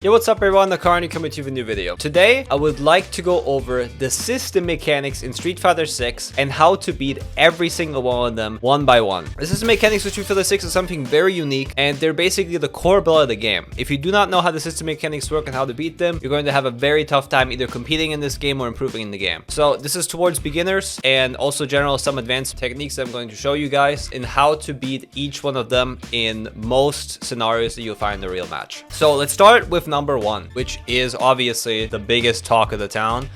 Yo, what's up everyone, Akaraien coming to you with a new video. Today, I would like to go over the system mechanics in Street Fighter 6 and how to beat every single one of them one by one. The system mechanics of Street Fighter 6 is something very unique and they're basically the core blood of the game. If you do not know how the system mechanics work and how to beat them, you're going to have a very tough time either competing in this game or improving in the game. So this is towards beginners and also general some advanced techniques that I'm going to show you guys in how to beat each one of them in most scenarios that you'll find in a real match. So let's start with number one, which is obviously the biggest talk of the town,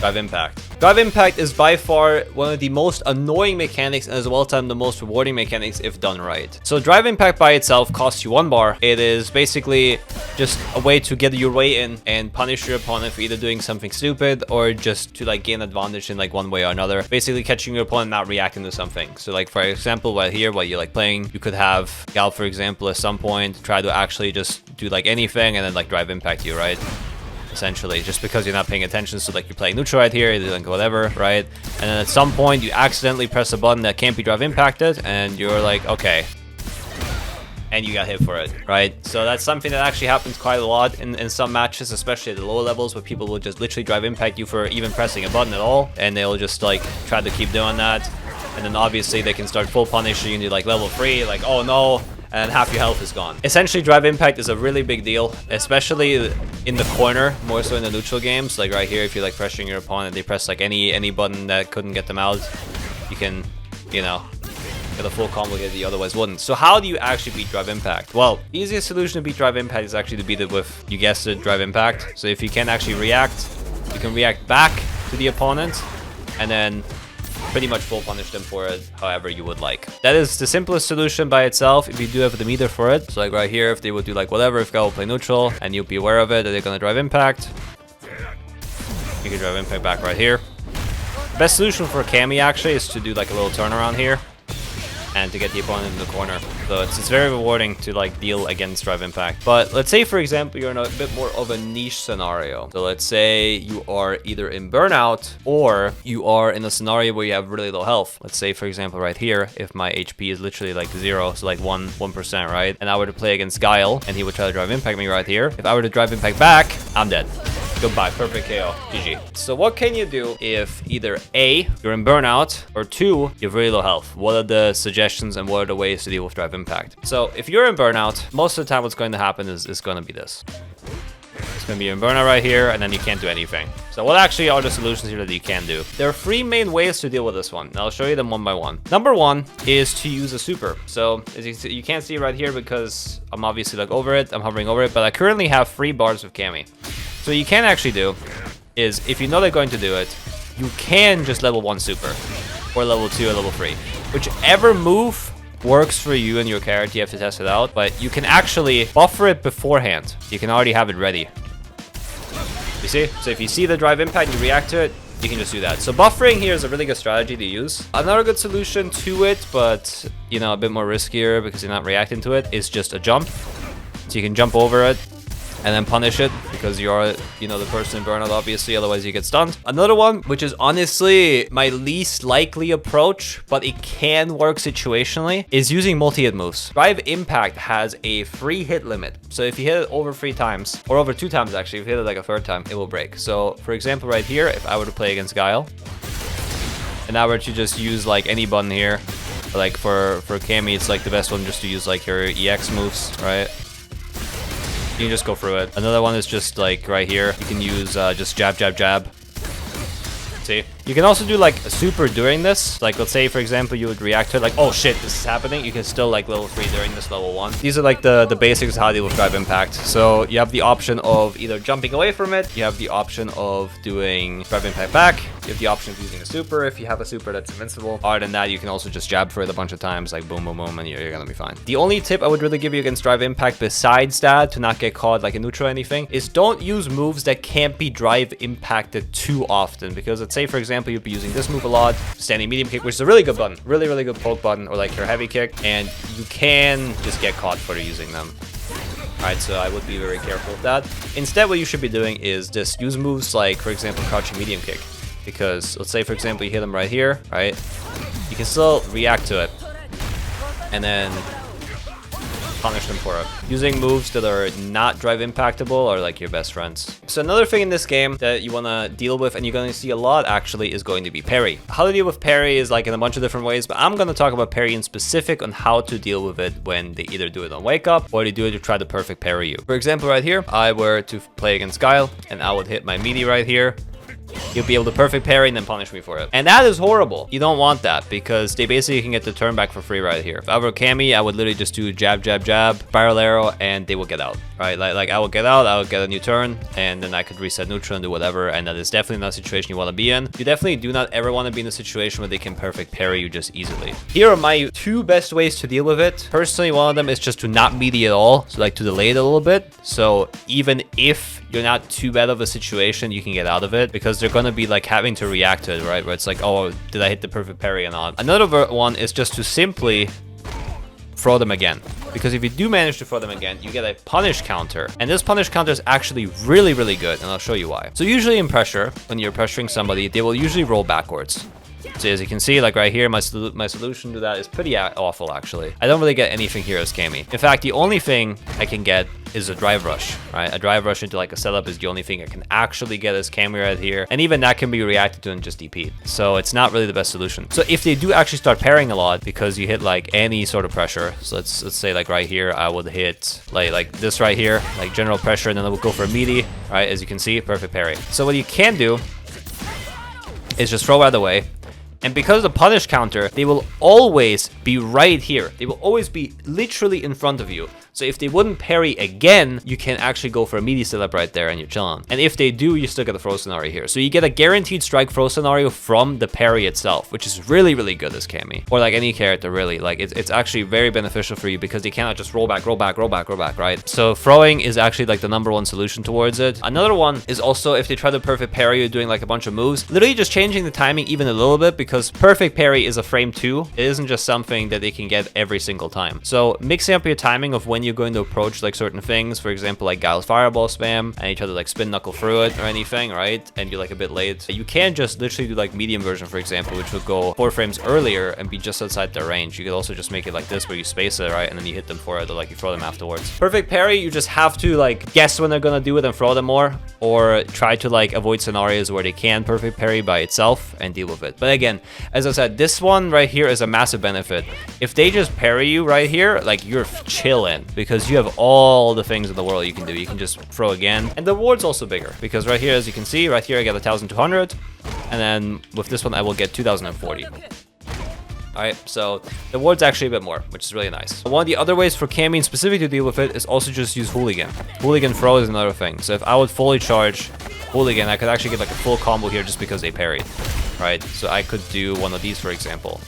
Drive Impact. Drive Impact is by far one of the most annoying mechanics and as well as the most rewarding mechanics if done right. So Drive Impact by itself costs you 1 bar. It is basically just a way to get your way in and punish your opponent for either doing something stupid or just to like gain advantage in like one way or another. Basically catching your opponent not reacting to something. So like for example, while you're like playing, you could have Gal, for example, at some point try to actually just do like anything and then like Drive Impact you, right? Essentially, just because you're not paying attention. So like you're playing neutral right here, you're doing whatever, right? And then at some point you accidentally press a button that can't be drive impacted and you're like, okay, and you got hit for it, right? So that's something that actually happens quite a lot in some matches, especially at the lower levels, where people will just literally drive impact you for even pressing a button at all, and they'll just like try to keep doing that. And then obviously they can start full punishing you to like level 3, like, oh no, and half your health is gone. Essentially, drive impact is a really big deal, especially in the corner, more so in the neutral games. Like right here, if you're like pressuring your opponent, they press like any button that couldn't get them out, you can, you know, get a full combo that you otherwise wouldn't. So how do you actually beat drive impact? Well, the easiest solution to beat drive impact is actually to beat it with, you guessed it, drive impact. So if you can actually react, you can react back to the opponent and then pretty much full punish them for it however you would like. That is the simplest solution by itself if you do have the meter for it. So like right here, if they would do like whatever, if Gal will play neutral and you'll be aware of it that they're gonna drive impact, you can drive impact back right here. The best solution for Cammy actually is to do like a little turnaround here and to get the opponent in the corner. So it's very rewarding to like deal against drive impact. But let's say, for example, you're in a bit more of a niche scenario. So let's say you are either in burnout or you are in a scenario where you have really low health. Let's say, for example, right here, if my HP is literally like 0, so like 1%, right? And I were to play against Guile and he would try to drive impact me right here. If I were to drive impact back, I'm dead. Goodbye, perfect KO, GG. So what can you do if either A, you're in burnout, or 2, you have really low health? What are the suggestions and what are the ways to deal with drive impact? So if you're in burnout, most of the time what's going to happen is going to be this. It's going to be in burnout right here, and then you can't do anything. So what actually are the solutions here that you can do? There are 3 main ways to deal with this one. And I'll show you them one by one. Number 1 is to use a super. So as you see, you can't see right here because I'm obviously like over it. I'm hovering over it, but I currently have 3 bars of Cammy. So what you can actually do is, if you know they're going to do it, you can just level 1 super, or level 2 or level 3. Whichever move works for you and your character, you have to test it out, but you can actually buffer it beforehand. You can already have it ready. You see? So if you see the drive impact and you react to it, you can just do that. So buffering here is a really good strategy to use. Another good solution to it, but you know, a bit more riskier because you're not reacting to it, is just a jump. So you can jump over it and then punish it because you're, you know, the person in burnout, obviously, otherwise you get stunned. Another one, which is honestly my least likely approach, but it can work situationally, is using multi-hit moves. Drive Impact has a free hit limit. So if you hit it over 3 times, or over 2 times actually, if you hit it like a 3rd time, it will break. So for example, right here, if I were to play against Guile, and I were to just use like any button here, like for Cammy, it's like the best one just to use like your EX moves, right? You can just go through it. Another one is just like right here. You can use just jab, jab, jab. See? You can also do like a super during this. Like let's say, for example, you would react to it like, oh shit, this is happening. You can still like level 3 during this level 1. These are like the basics of how to deal with drive impact. So you have the option of either jumping away from it. You have the option of doing drive impact back. You have the option of using a super if you have a super that's invincible. Other than that, you can also just jab for it a bunch of times, like boom, boom, boom, and you're gonna be fine. The only tip I would really give you against drive impact, besides that, to not get caught like in neutral or anything, is don't use moves that can't be drive impacted too often. Because let's say, for example, you'd be using this move a lot, standing medium kick, which is a really good button, really good poke button, or like your heavy kick, and you can just get caught for using them. Alright, so I would be very careful with that. Instead, what you should be doing is just use moves like, for example, crouching medium kick. Because let's say, for example, you hit him right here, right? You can still react to it. And then punish them for it. Using moves that are not drive impactable are like your best friends. So another thing in this game that you want to deal with, and you're going to see a lot actually, is going to be parry. How to deal with parry is like in a bunch of different ways, but I'm going to talk about parry in specific on how to deal with it when they either do it on wake up or they do it to try to perfect parry you. For example, right here, I were to play against Guile and I would hit my meaty right here. You'll be able to perfect parry and then punish me for it. And that is horrible. You don't want that because they basically can get the turn back for free right here. If I were Cammy, I would literally just do jab, jab, jab, spiral arrow, and they will get out, right? Like I will get out, I will get a new turn, and then I could reset neutral and do whatever. And that is definitely not a situation you want to be in. You definitely do not ever want to be in a situation where they can perfect parry you just easily. Here are my two best ways to deal with it. Personally, one of them is just to not meaty at all. So like to delay it a little bit. So even if you're not too bad of a situation, you can get out of it because they're going to be like having to react to it, right? Where it's like, oh, did I hit the perfect parry or not? Another one is just to simply throw them again. Because if you do manage to throw them again, you get a punish counter. And this punish counter is actually really, really good. And I'll show you why. So usually in pressure, when you're pressuring somebody, they will usually roll backwards. So as you can see, like right here, my solution to that is pretty awful, actually. I don't really get anything here as Cammy. In fact, the only thing I can get is a drive rush, right? A drive rush into like a setup is the only thing I can actually get as Cammy right here. And even that can be reacted to and just DP'd. So it's not really the best solution. So if they do actually start parrying a lot because you hit like any sort of pressure, so let's say like right here, I would hit like this right here, like general pressure, and then I would go for a meaty, right? As you can see, perfect parry. So what you can do is just throw out of the way. And because of the punish counter, they will always be right here. They will always be literally in front of you. So if they wouldn't parry again, you can actually go for a meaty setup right there and you're chilling. And if they do, you still get a throw scenario here. So you get a guaranteed strike throw scenario from the parry itself, which is really, really good as Cammy. Or like any character, really. Like it's actually very beneficial for you because they cannot just roll back, right? So throwing is actually like the #1 solution towards it. Another one is also if they try to perfect parry you doing like a bunch of moves, literally just changing the timing even a little bit because perfect parry is a frame 2. It isn't just something that they can get every single time. So mixing up your timing of when you're going to approach like certain things, for example like Guile's fireball spam, and you try to like spin knuckle through it or anything, right? And you're like a bit late. You can just literally do like medium version, for example, which would go 4 frames earlier and be just outside their range. You could also just make it like this where you space it, right? And then you hit them for it or like you throw them afterwards. Perfect parry, you just have to like guess when they're gonna do it and throw them more, or try to like avoid scenarios where they can perfect parry by itself and deal with it. But again, as I said, this one right here is a massive benefit. If they just parry you right here, like you're chilling because you have all the things in the world you can do. You can just throw again, and the reward's also bigger because right here, as you can see, right here I get 1,200, and then with this one I will get 2,040. Alright, so the reward's actually a bit more, which is really nice. One of the other ways for Cammy specific to deal with it is also just use Hooligan. Hooligan throw is another thing. So if I would fully charge Hooligan, I could actually get like a full combo here just because they parried, right? So I could do one of these, for example.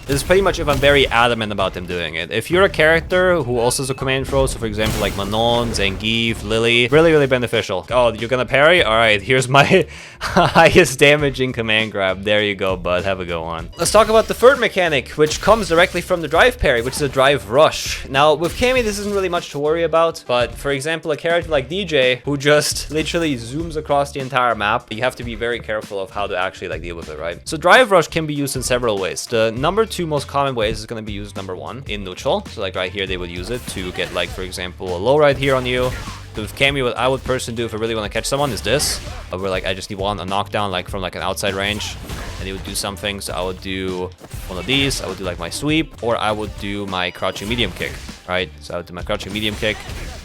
This is pretty much if I'm very adamant about them doing it. If you're a character who also has a command throw, so for example like Manon, Zangief, Lily, really, really beneficial. Oh, you're gonna parry? Alright, here's my highest damaging command grab. There you go, bud. Have a go on. Let's talk about the third mechanic, which comes directly from the drive parry, which is a drive rush. Now, with Cammy, this isn't really much to worry about, but for example, a character like DJ, who just literally zooms across the entire map, you have to be very careful of how to actually like deal with it, right? So drive rush can be used in several ways. The #2 most common ways is going to be used #1 in neutral. So like right here, they would use it to get like, for example, a low right here on you. So with Cammy, what I would personally do if I really want to catch someone is this, where like I just need a knockdown like from like an outside range, and he would do something. So I would do one of these, I would do like my sweep, or I would do my crouching medium kick, right? So I would do my crouching medium kick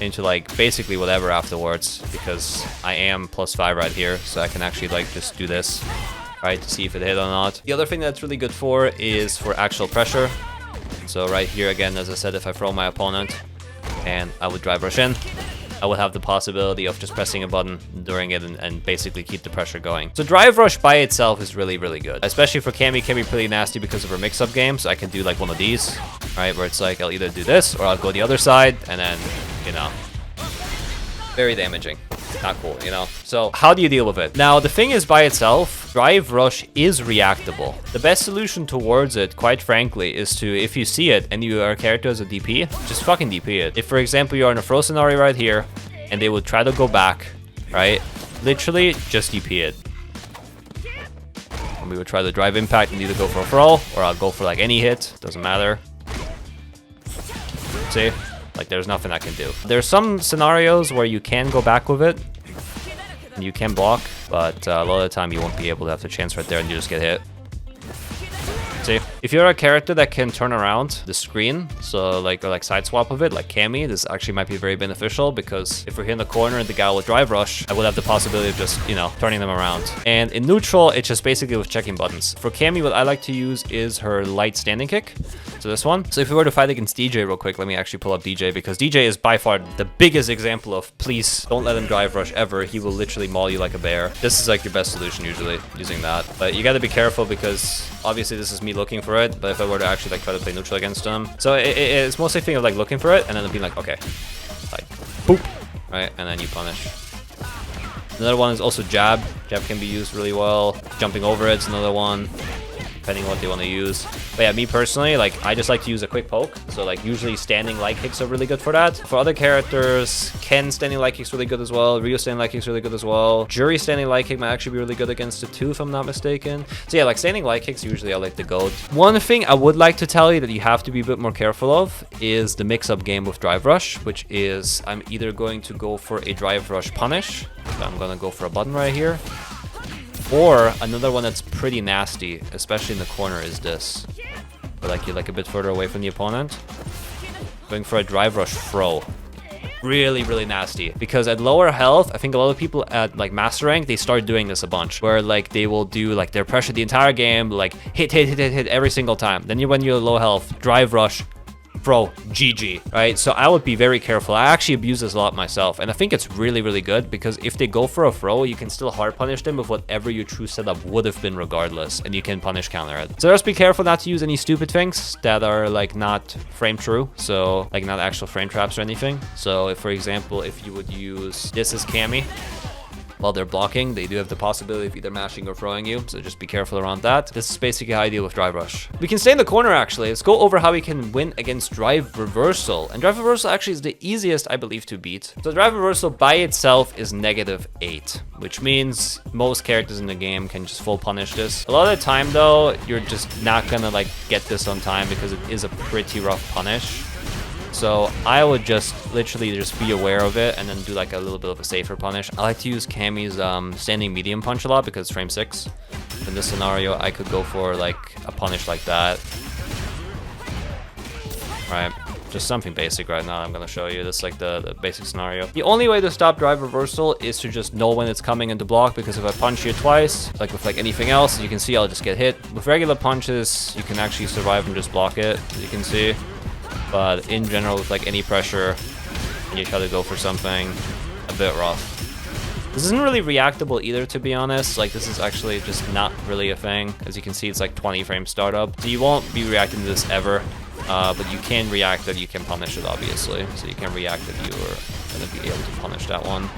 into like basically whatever afterwards, because I am +5 right here, so I can actually like just do this, right, to see if it hit or not. The other thing that's really good for is for actual pressure. So right here again, as I said, if I throw my opponent and I would drive rush in, I would have the possibility of just pressing a button during it and basically keep the pressure going. So drive rush by itself is really, really good. Especially for Cammy, can be pretty nasty because of her mix-up game. So I can do like one of these, right, where it's like I'll either do this or I'll go the other side, and then, you know, very damaging. Not cool, you know? So how do you deal with it? Now, the thing is, by itself, drive rush is reactable. The best solution towards it, quite frankly, is to, if you see it and you are a character as a DP, just fucking DP it. If, for example, you're in a throw scenario right here and they would try to go back, right? Literally, just DP it. When we would try the drive impact, and either go for a throw or I'll go for like any hit. Doesn't matter. See? Like there's nothing I can do. There's some scenarios where you can go back with it. And you can block, but a lot of the time you won't be able to have the chance right there and you just get hit. See, if you're a character that can turn around the screen, so like, or like side swap of it, like Cammy, this actually might be very beneficial because if we're here in the corner and the guy will drive rush, I would have the possibility of just, you know, turning them around. And in neutral, it's just basically with checking buttons. For Cammy, what I like to use is her light standing kick. So this one. So if we were to fight against DJ real quick, let me actually pull up DJ because DJ is by far the biggest example of please don't let him drive rush ever. He will literally maul you like a bear. This is like your best solution usually, using that. But you gotta be careful because obviously this is me looking for it, but if I were to actually like try to play neutral against him, so it's mostly a thing of like looking for it and then being like, okay, like boop, right, and then you punish. Another one is also jab. Jab can be used really well. Jumping over it's another one, depending on what they want to use. But yeah, me personally, like I just like to use a quick poke. So like usually standing light kicks are really good for that. For other characters, Ken standing light kicks really good as well. Ryo standing light kicks really good as well. Jury standing light kick might actually be really good against it too, if I'm not mistaken. So yeah, like standing light kicks usually I like the GOAT. One thing I would like to tell you that you have to be a bit more careful of is the mix-up game with drive rush, which is I'm either going to go for a drive rush punish. So I'm gonna go for a button right here. Or another one that's pretty nasty, especially in the corner, is this. But like you're like a bit further away from the opponent. Going for a drive rush throw. Really, really nasty. Because at lower health, I think a lot of people at like master rank, they start doing this a bunch. Where like they will do like their pressure the entire game, like hit every single time. Then when you're low health, drive rush, throw, GG, right? So I would be very careful. I actually abuse this a lot myself, and I think it's really, really good because if they go for a throw, you can still hard punish them with whatever your true setup would have been regardless, and you can punish counter it. So just be careful not to use any stupid things that are like not frame true, so like not actual frame traps or anything. So if, for example, if you would use this as Cammy, while they're blocking, they do have the possibility of either mashing or throwing you, so just be careful around that. This is basically how I deal with drive rush. We can stay in the corner actually. Let's go over how we can win against drive reversal. And drive reversal actually is the easiest, I believe, to beat. So drive reversal by itself is -8, which means most characters in the game can just full punish this. A lot of the time though, you're just not gonna like get this on time because it is a pretty rough punish. So I would just literally just be aware of it and then do like a little bit of a safer punish. I like to use Cammy's standing medium punch a lot because it's frame 6. In this scenario, I could go for like a punish like that. Right, just something basic right now I'm gonna show you. This is like the basic scenario. The only way to stop drive reversal is to just know when it's coming into block, because if I punch here twice, like with like anything else, you can see I'll just get hit. With regular punches, you can actually survive and just block it, as you can see. But in general, with like any pressure, and you try to go for something a bit rough. This isn't really reactable either, to be honest. Like this is actually just not really a thing. As you can see, it's like 20 frame startup. So you won't be reacting to this ever, but you can react that you can punish it, obviously. So you can react that you are gonna be able to punish that one.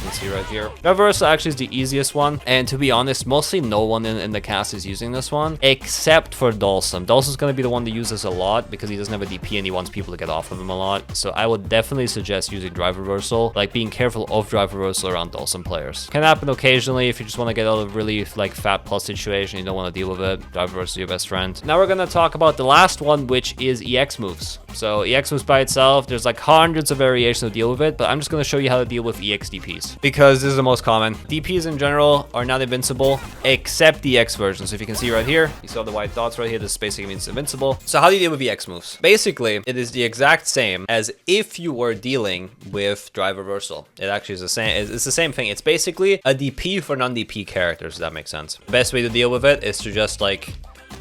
You can see right here. Drive reversal actually is the easiest one, and to be honest, mostly no one in the cast is using this one, except for Dawson. Dawson's gonna be the one to use this a lot because he doesn't have a DP and he wants people to get off of him a lot. So I would definitely suggest using drive reversal, like being careful of drive reversal around Dawson players. Can happen occasionally if you just want to get out of a really like fat plus situation, you don't want to deal with it. Drive reversal is your best friend. Now we're gonna talk about the last one, which is EX moves. So EX moves by itself, there's like hundreds of variations to deal with it, but I'm just gonna show you how to deal with EX DPs, because this is the most common. DPs in general are not invincible, except the EX version. So if you can see right here, you saw the white dots right here, this basically means invincible. So how do you deal with EX moves? Basically, it is the exact same as if you were dealing with drive reversal. It actually is the same, it's the same thing. It's basically a DP for non-DP characters, if that makes sense. The best way to deal with it is to just like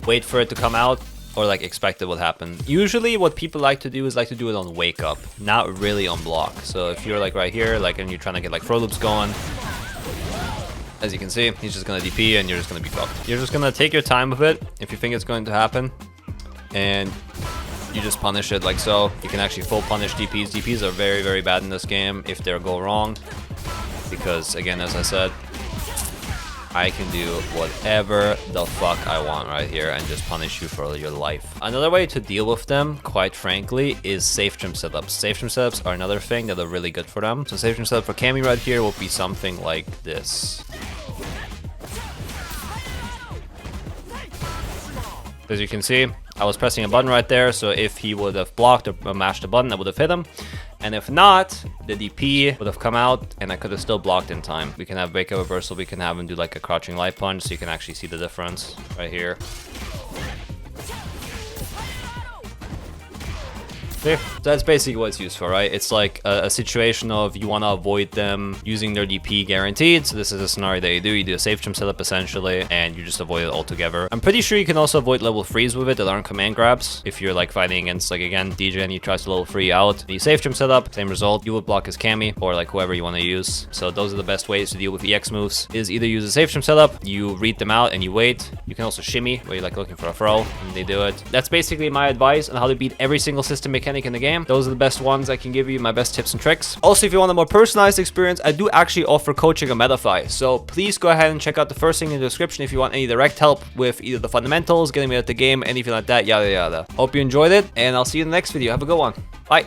wait for it to come out, or like expect it will happen. Usually what people like to do is like to do it on wake up, not really on block. So if you're like right here, like, and you're trying to get like throw loops going, as you can see, he's just gonna DP and you're just gonna be fucked. You're just gonna take your time with it if you think it's going to happen, and you just punish it like so. You can actually full punish DPs. DPs are very, very bad in this game if they go wrong, because again, as I said, I can do whatever the fuck I want right here and just punish you for your life. Another way to deal with them, quite frankly, is safe trim setups. Safe trim setups are another thing that are really good for them. So safe trim setup for Cammy right here will be something like this. As you can see, I was pressing a button right there, so if he would have blocked or mashed the button, I would have hit him. And if not, the DP would have come out and I could have still blocked in time. We can have breakout reversal, we can have him do like a crouching light punch, so you can actually see the difference right here. So that's basically what it's used for, right? It's like a situation of you want to avoid them using their DP guaranteed. So this is a scenario that you do a safe jump setup essentially, and you just avoid it altogether. I'm pretty sure you can also avoid level 3s with it that aren't command grabs. If you're like fighting against, like again, DJ and he tries to level 3 out, you safe jump setup, same result. You would block his Kami or like whoever you want to use. So those are the best ways to deal with EX moves, is either use a safe jump setup, you read them out and you wait. You can also shimmy where you're like looking for a throw and they do it. That's basically my advice on how to beat every single system mechanic in the game. Those are the best ones I can give you, my best tips and tricks. Also, if you want a more personalized experience, I do actually offer coaching on Metafy. So please go ahead and check out the first thing in the description if you want any direct help with either the fundamentals, getting me at the game, anything like that, yada yada. Hope you enjoyed it, and I'll see you in the next video. Have a good one. Bye.